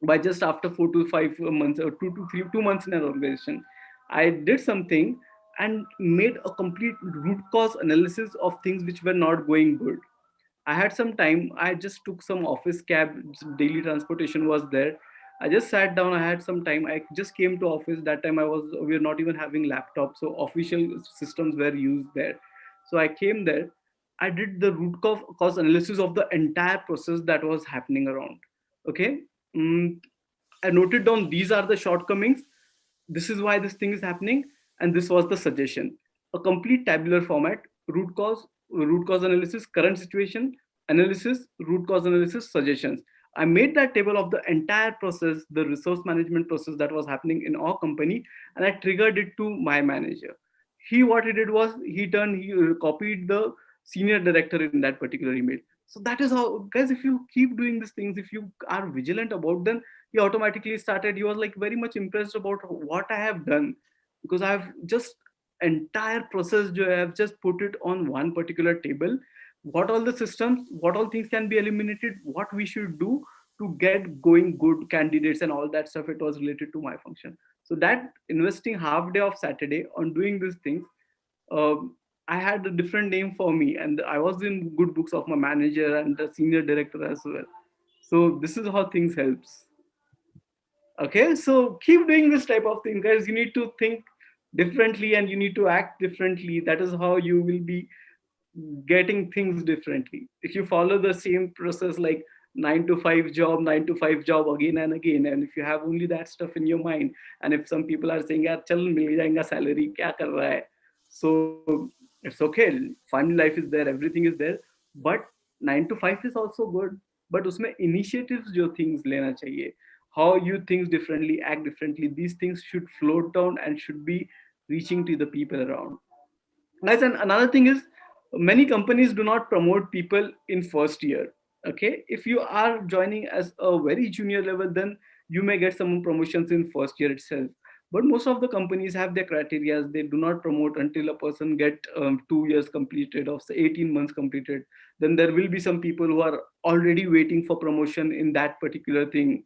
By just after 4 to 5 months, or 2 months in an organization, I did something and made a complete root cause analysis of things which were not going good. I had some time. I just took some office cab, daily transportation was there. I just sat down. I had some time. I just came to office. That time we were not even having laptops, so official systems were used there. So I came there. I did the root cause analysis of the entire process that was happening around. Okay. Mm, I noted down these are the shortcomings. This is why this thing is happening, and this was the suggestion. A complete tabular format: root cause analysis, current situation analysis, root cause analysis, suggestions. I made that table of the entire process, the resource management process that was happening in our company, and I triggered it to my manager. What he did was he copied the senior director in that particular email. So that is how, guys, if you keep doing these things, if you are vigilant about them, he automatically started. He was like very much impressed about what I have done, because I have just entire process I have just put it on one particular table. What all the systems, what all things can be eliminated, what we should do to get going good candidates and all that stuff. It was related to my function. So that investing half day of Saturday on doing these things, I had a different name for me, and I was in good books of my manager and the senior director as well. So this is how things helps. Okay, so keep doing this type of thing, guys. You need to think differently and you need to act differently. That is how you will be getting things differently. If you follow the same process, like 9 to 5 job again and again, and if you have only that stuff in your mind, and if some people are saying, "Yeah, chal mil jayega salary, kya kar raha hai?" So it's okay. Fun life is there, everything is there, but 9 to 5 is also good. But उसमें initiatives जो things लेना चाहिए, how you think differently, act differently, these things should float down and should be reaching to the people around. Guys, and another thing is, many companies do not promote people in first year. Okay, if you are joining as a very junior level, then you may get some promotions in first year itself. But most of the companies have their criteria. They do not promote until a person get 2 years completed, or say 18 months completed. Then there will be some people who are already waiting for promotion in that particular thing.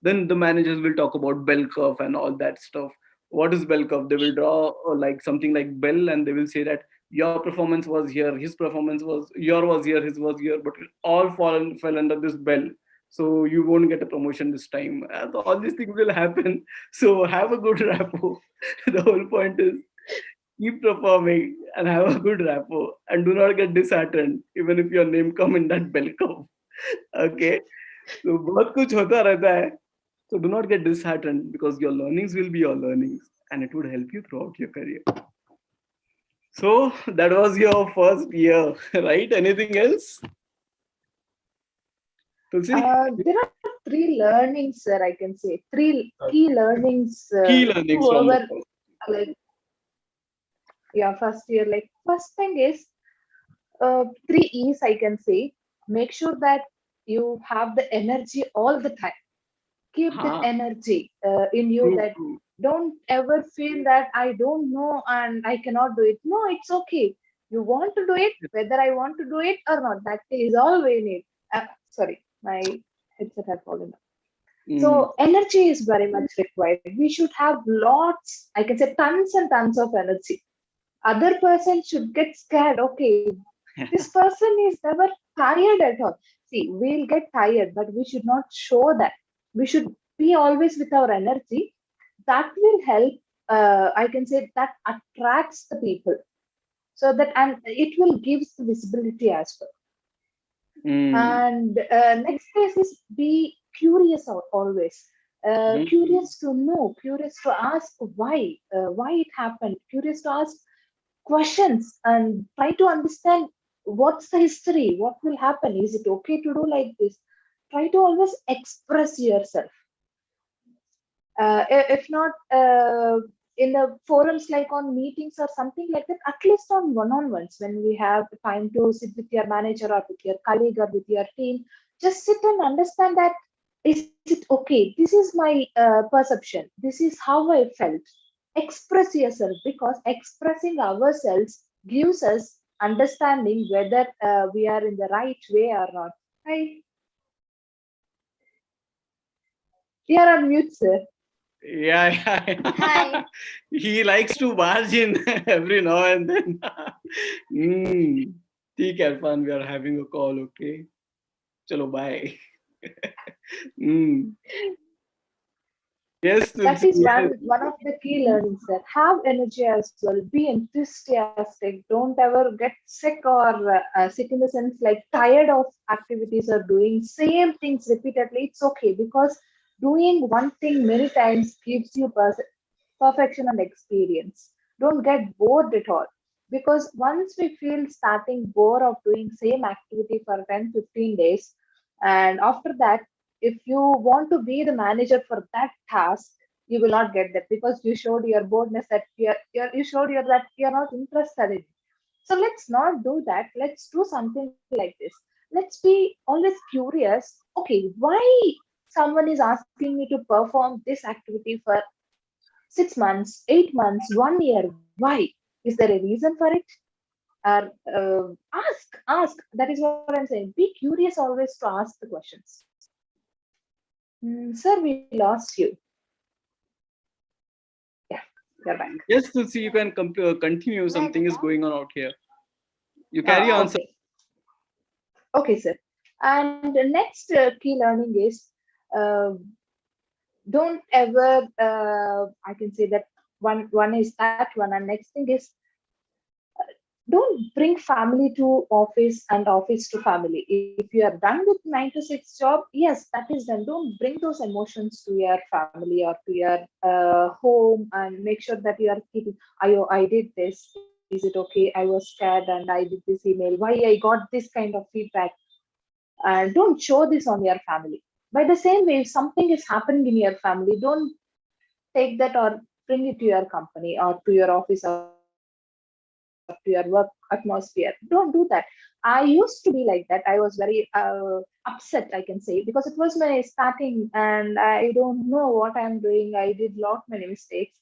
Then the managers will talk about bell curve and all that stuff. What is bell curve? They will draw like something like bell, and they will say that your performance was here, his performance was, your was here, his was here, but it all fell under this bell. So you won't get a promotion this time. All these things will happen. So have a good rapport. The whole point is keep performing and have a good rapport, and do not get disheartened even if your name come in that bell curve. Okay, so बहुत कुछ होता रहता है. So do not get disheartened, because your learnings will be your learnings, and it would help you throughout your career. So that was your first year, right? Anything else, Tulsi? There are three learnings, sir. I can say three key learnings. Key learnings from the Whoever, like, yeah, first year. Like, first thing is, three E's. I can say, make sure that you have the energy all the time. Keep that Ha, energy in you. true, That true. don't ever feel that I don't know and I cannot do it. No, it's okay. You want to do it, whether I want to do it or not. That is all we need. Sorry, my headset had fallen off. Mm, So energy is very much required. We should have lots, I can say tons and tons of energy. Other person should get scared. Okay, this person is never tired at all. See, we'll get tired, but we should not show that. We should be always with our energy. That will help. I can say that attracts the people, so that, and it will give the visibility as well. mm, And next phase is be curious always. mm, Curious to know, curious to ask why it happened, curious to ask questions and try to understand what's the history, what will happen, is it okay to do like this. Try to always express yourself. If not, in the forums, like on meetings or something like that, at least on one-on-ones, when we have time to sit with your manager or with your colleague or with your team, just sit and understand that, is it okay? This is my perception. This is how I felt. Express yourself, because expressing ourselves gives us understanding whether we are in the right way or not. Hi, you are on mute, sir. Yeah, yeah. Hi. He likes to barge in every now and then. ठीक है Irfan, we are having a call, okay? चलो bye. Yes, That Tulsi, is yes. one of the key learnings, that have energy as well, be enthusiastic, don't ever get sick, or sick in the sense like tired of activities or doing same things repeatedly. It's okay, because doing one thing many times gives you perfection and experience. Don't get bored at all, because once we feel starting bored of doing same activity for 10-15 days, and after that, if you want to be the manager for that task, you will not get that, because you showed your boldness, that you showed your that you're not interested in it. So let's not do that. Let's do something like this. Let's be always curious. Okay, why someone is asking me to perform this activity for 6 months, 8 months, 1 year? Why? Is there a reason for it? Or ask. That is what I'm saying. Be curious always to ask the questions. Sir, we lost you. Yeah, you're back. Yes, Tulsi, you can continue. Something is going on out here. You carry on, sir. Okay. Okay, sir. And the next key learning is, uh, don't ever. I can say that one is that one, and next thing is, don't bring family to office and office to family. If you are done with 9 to 6 job, yes, that is done. Don't bring those emotions to your family or to your home, and make sure that you are keeping, I did this, is it okay, I was scared and I did this email, why I got this kind of feedback. And don't show this on your family. By the same way, if something is happening in your family, don't take that or bring it to your company or to your office or to your work atmosphere. Don't do that. I used to be like that. I was very upset, I can say, because it was my starting and I don't know what I'm doing. I did lot many mistakes,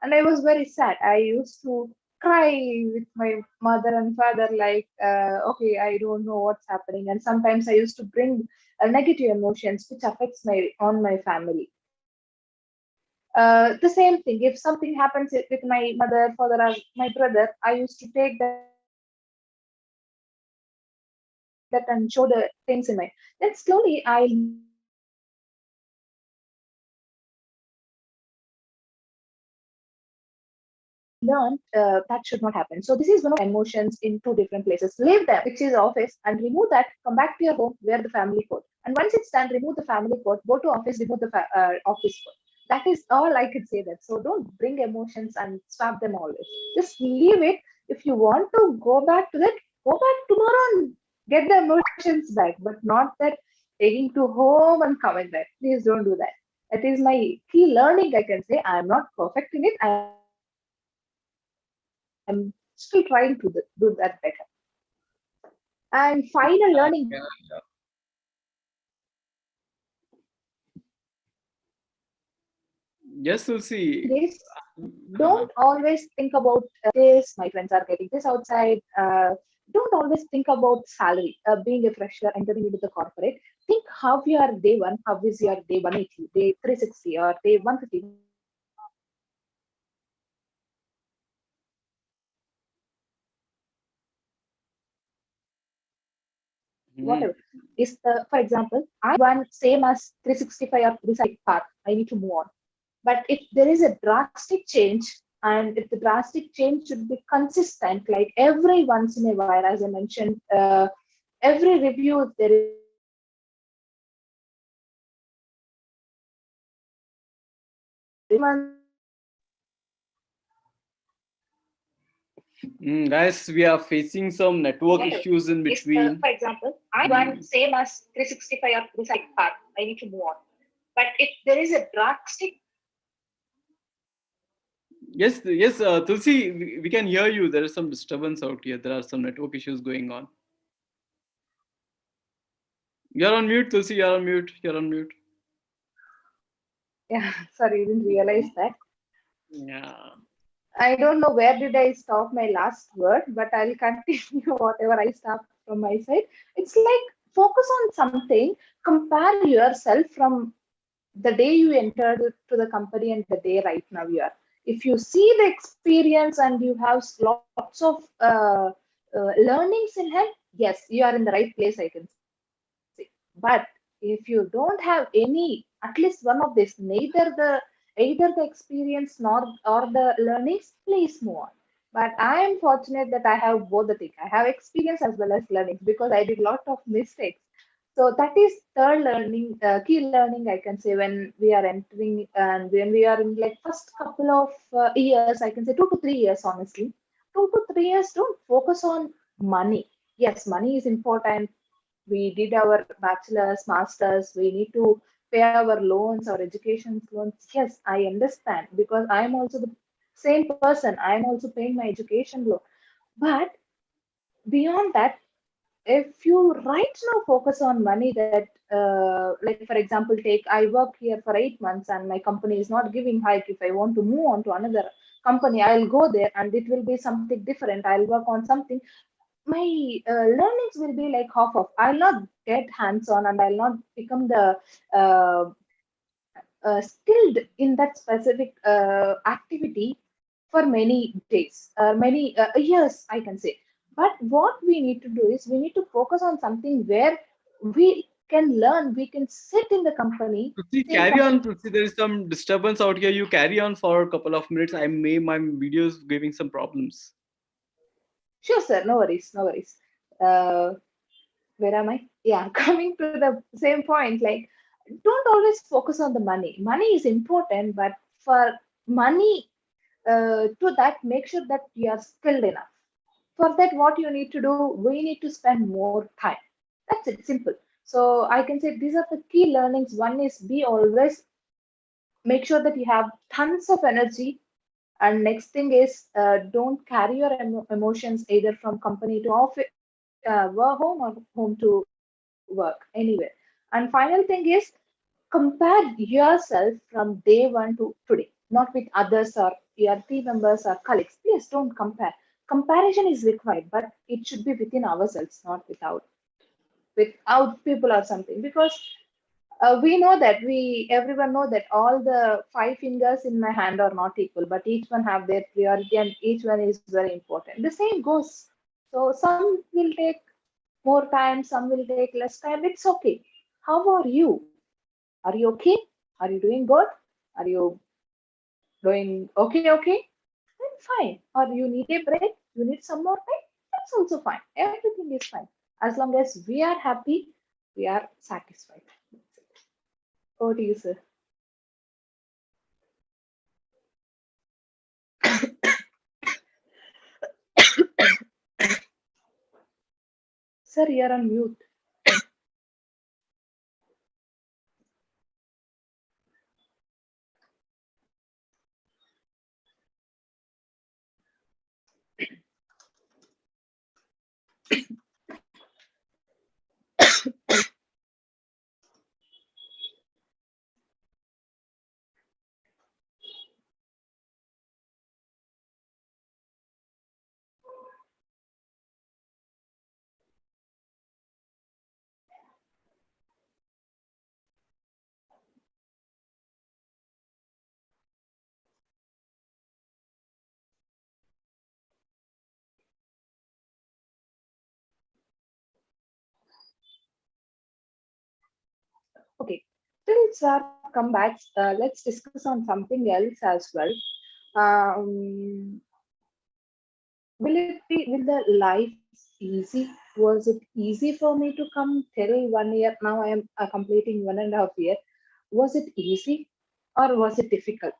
and I was very sad. I used to cry with my mother and father, like, okay, I don't know what's happening. And sometimes I used to bring negative emotions, which affects my family. The same thing, if something happens with my mother, father, or my brother, I used to take that and show the things in my. Then slowly I learned that should not happen. So this is one of emotions in two different places. Leave them, which is office, and remove that. Come back to your home, wear the family coat. And once it's done, remove the family coat. Go to office, remove the office coat. That is all I could say. That. So don't bring emotions and swap them always. Just leave it. If you want to go back to that, go back tomorrow and get the emotions back. But not that taking to home and coming back. Please don't do that. That is my key learning. I can say I am not perfect in it. I am still trying to do that better. And final learning Yes, final Tulsi. learning is, don't always think about this. My friends are getting this outside. Don't always think about salary. Being a fresher, entering into the corporate. Think how your day one, how is your day 180, day 360, or day 150, whatever. If you are done with 9 to 6 job, is the, for example, I one same as 365 or this path, I need to move on. But if there is a drastic change, and if the drastic change should be consistent, like every once in a while, as I mentioned, every review, if there is a drastic change, Guys, we are facing some network issues in is between. for example, I one same as 365 or this path, I need to move on. But if there is a drastic Yes, yes, Tulsi, we can hear you. There is some disturbance out here. There are some network issues going on. You're on mute, Tulsi. You're on mute. You're on mute. Yeah, sorry, I didn't realize that. Yeah. I don't know where did I stop my last word, but I'll continue whatever I start from my side. It's like focus on something, compare yourself from the day you entered to the company and the day right now you are. If you see the experience and you have lots of learnings in hand, yes, you are in the right place, I can say. But if you don't have any, at least one of this, either the experience nor or the learnings, please move on. But I am fortunate that I have both the thing. I have experience as well as learnings because I did lot of mistakes. So that is third learning, key learning I can say when we are entering and when we are in like first couple of years, I can say 2 to 3 years, honestly. 2 to 3 years, don't focus on money. Yes, money is important. We did our bachelor's, master's, we need to pay our loans, our education loans. Yes, I understand because I'm also the same person. I'm also paying my education loan. But beyond that, if you right now focus on money that like for example take I work here for 8 months and my company is not giving hike. If I want to move on to another company, I'll go there and it will be something different. I'll work on something. My learnings will be like half of. I'll not get hands on and I'll not become the uh, skilled in that specific activity for many days, many years, I can say. But what we need to do is we need to focus on something where we can learn, we can sit in the company, Tulsi, same carry on. company. Tulsi, there is some disturbance out here. You carry on for a couple of minutes. My video is giving some problems. Sure, sir, no worries, no worries. Uh, where am I? Yeah, coming to the same point, like don't always focus on the money. Money is important, but for money to that, make sure that you are skilled enough. For that, what you need to do, we need to spend more time. That's it, simple. So I can say these are the key learnings. One is be always make sure that you have tons of energy. And next thing is don't carry your emotions either from company to office, work home or home to work anywhere. And final thing is compare yourself from day one to today, not with others or your team members or colleagues. Please don't compare. Comparison is required, but it should be within ourselves, not without people or something. Because we know that we everyone know that all the five fingers in my hand are not equal, but each one have their priority and each one is very important. The same goes. So some will take more time, some will take less time. It's okay. How are you? Are you okay? Are you doing good? Are you doing okay? Okay, then fine. Or you need a break? You need some more time? That's also fine. Everything is fine as long as we are happy, we are satisfied. Over to you, sir. Sir, you're on mute. Okay. Till sir come back, let's discuss on something else as well. Um, will the life easy? Was it easy for me to come till 1 year? Now I am completing 1.5 year. Was it easy or was it difficult?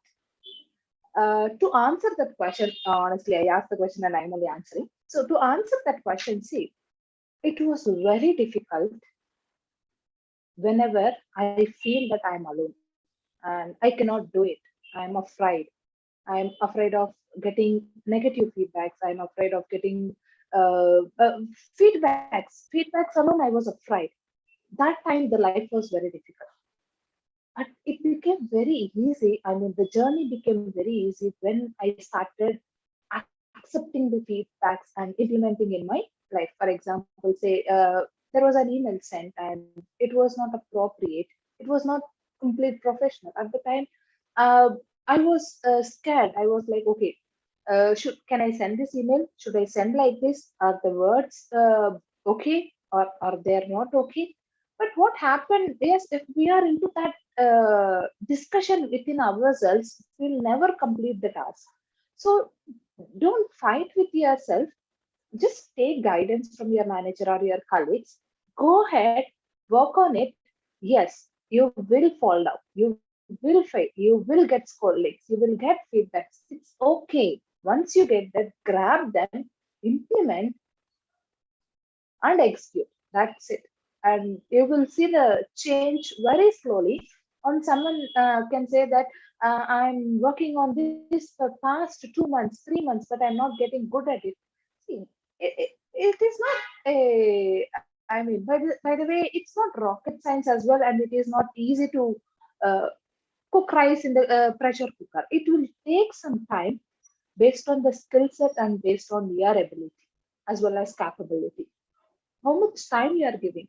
To answer that question, honestly, I asked the question and I'm only answering. So to answer that question, see, it was very difficult whenever I feel that I'm alone and I cannot do it. I'm afraid. I'm afraid of getting negative feedbacks. I'm afraid of getting feedbacks. Feedbacks alone, I was afraid. That time, the life was very difficult. But it became very easy. I mean, the journey became very easy when I started accepting the feedbacks and implementing in my life. For example, say there was an email sent and it was not appropriate. It was not complete professional. At the time, uh, I was scared. I was like, okay, should can I send this email? Should I send like this? Are the words okay or are they not okay? But what happened is if we are into that discussion within ourselves, we'll never complete the task. So don't fight with yourself. Just take guidance from your manager or your colleagues. Go ahead, work on it. Yes, you will fall down. You will fail. You will get scoldings. You will get feedbacks. It's okay. Once you get that, grab them, implement, and execute. That's it. And you will see the change very slowly. On someone can say that I'm working on this for past 2 months, 3 months, but I'm not getting good at it. See, it is not a. I mean, by the way, it's not rocket science as well, and it is not easy to uh, cook rice in the pressure cooker. It will take some time based on the skill set and based on your ability as well as capability. How much time you are giving,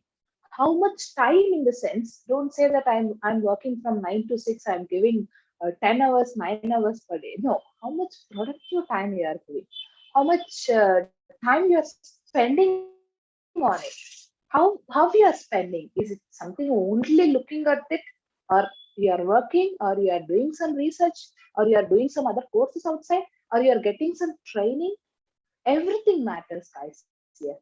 how much time in the sense, don't say that I'm working from 9 to 6, I'm giving 10 hours, 9 hours per day. No, how much productive time you are giving, how much time you are spending on it, how you are spending. Is it something only looking at it, or you are working, or you are doing some research, or you are doing some other courses outside, or you are getting some training? Everything matters, guys, here.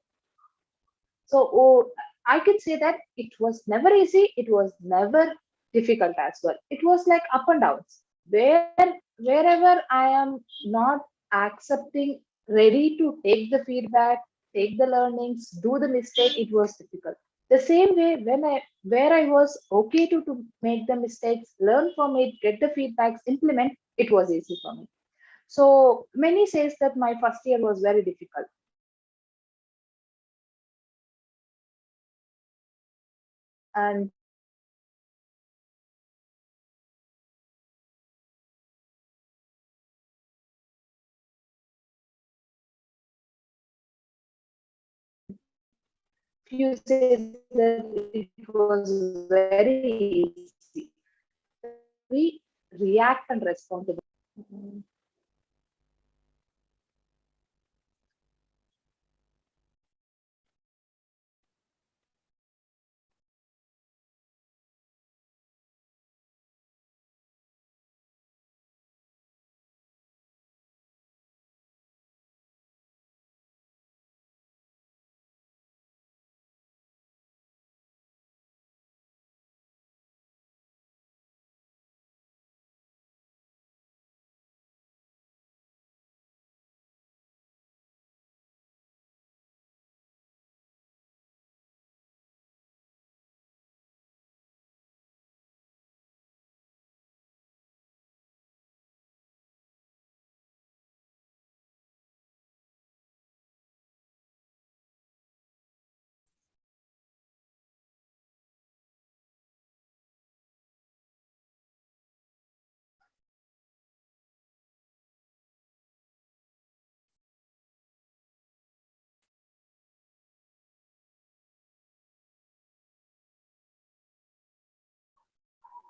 So I could say that it was never easy, it was never difficult as well. It was like up and downs. Wherever I am not accepting, ready to take the feedback, take the learnings, do the mistake, it was difficult. The same way when where I was okay to make the mistakes, learn from it, get the feedbacks, implement, it was easy for me. So many says that my first year was very difficult. And few say that it was very easy. We react and respond to the.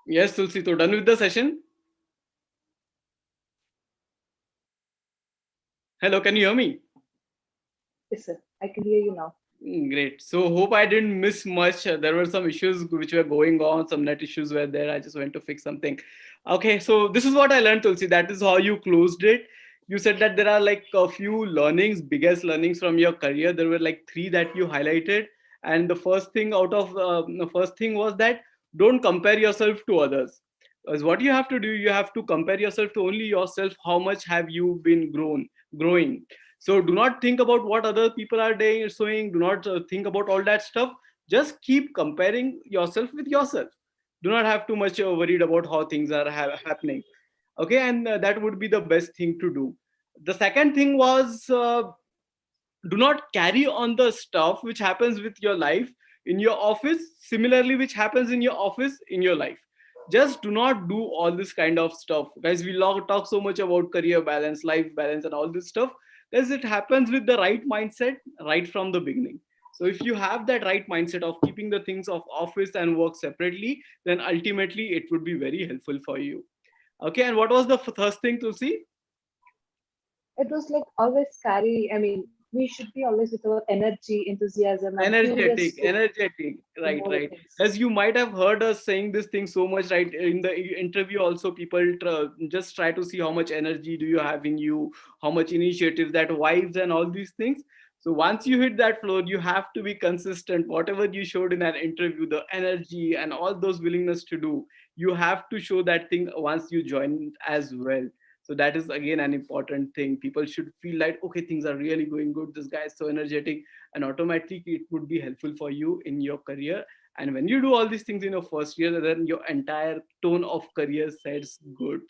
Yes, Tulsi, so done with the session? Hello, can you hear me? Yes, sir. I can hear you now. Great. So hope I didn't miss much. There were some issues which were going on, some net issues were there. I just went to fix something. Okay, so this is what I learned, Tulsi. That is how you closed it. You said that there are like a few learnings, biggest learnings from your career. There were like three that you highlighted, and the first thing the first thing was that don't compare yourself to others. Because what you have to do, you have to compare yourself to only yourself. How much have you been growing? So do not think about what other people are doing. Do not think about all that stuff. Just keep comparing yourself with yourself. Do not have too much worried about how things are happening. Okay, and that would be the best thing to do. The second thing was, do not carry on the stuff which happens with your life in your office similarly which happens in your office in your life. Just do not do all this kind of stuff, guys. We talk so much about career balance, life balance, and all this stuff, guys. It happens with the right mindset right from the beginning. So if you have that right mindset of keeping the things of office and work separately, then ultimately it would be very helpful for you. Okay, and what was the first thing to see? It was like always carry, I mean, we should be always with our energy, enthusiasm, and curious Energetic, to energetic, right, know the right. things. As you might have heard us saying this thing so much, right? In the interview also, people just try to see how much energy do you have in you, how much initiative, that vibes and all these things. So once you hit that floor, you have to be consistent. Whatever you showed in an interview, the energy and all those willingness to do, you have to show that thing once you join as well. So that is again an important thing. People should feel like, okay, things are really going good, this guy is so energetic, and automatically it would be helpful for you in your career. And when you do all these things in your first year, then your entire tone of career sets good.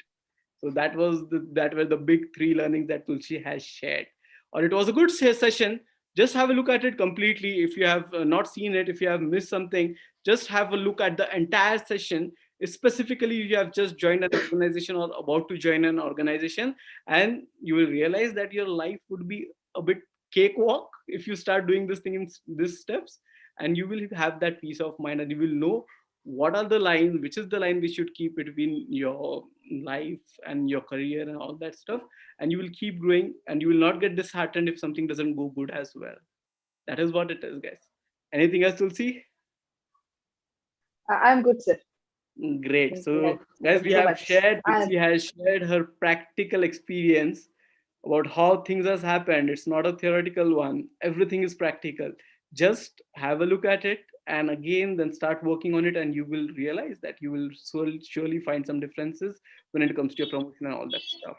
So that were the big three learnings that Tulsi has shared. Or it was a good session. Just have a look at it completely. If you have not seen it, if you have missed something, just have a look at the entire session. Specifically, you have just joined an organization or about to join an organization, and you will realize that your life would be a bit cakewalk if you start doing this thing in these steps, and you will have that peace of mind, and you will know what are the line, which is the line we should keep between your life and your career and all that stuff. And you will keep growing, and you will not get disheartened if something doesn't go good as well. That is what it is, guys. Anything else, Tulsi? I'm good, sir. Great. Thank you So, guys, we so have much. shared, Tulsi has shared her practical experience about how things has happened. It's not a theoretical one. Everything is practical. Just have a look at it, and again, then start working on it, and you will realize that you will surely find some differences when it comes to your promotion and all that stuff.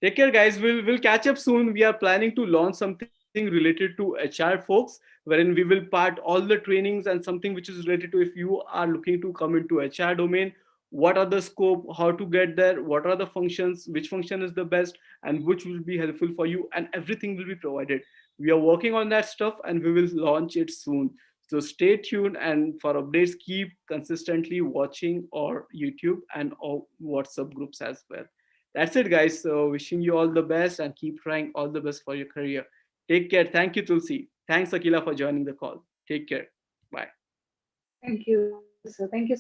Take care, guys. We'll catch up soon. We are planning to launch something related to HR folks, wherein we will part all the trainings and something which is related to, if you are looking to come into HR domain, what are the scope, how to get there, what are the functions, which function is the best, and which will be helpful for you, and everything will be provided. We are working on that stuff, and we will launch it soon. So stay tuned, and for updates, keep consistently watching our YouTube and our WhatsApp groups as well. That's it, guys. So wishing you all the best, and keep trying all the best for your career. Take care. Thank you, Tulsi. Thanks, Akila, for joining the call. Take care. Bye. Thank you, sir. Thank you so much.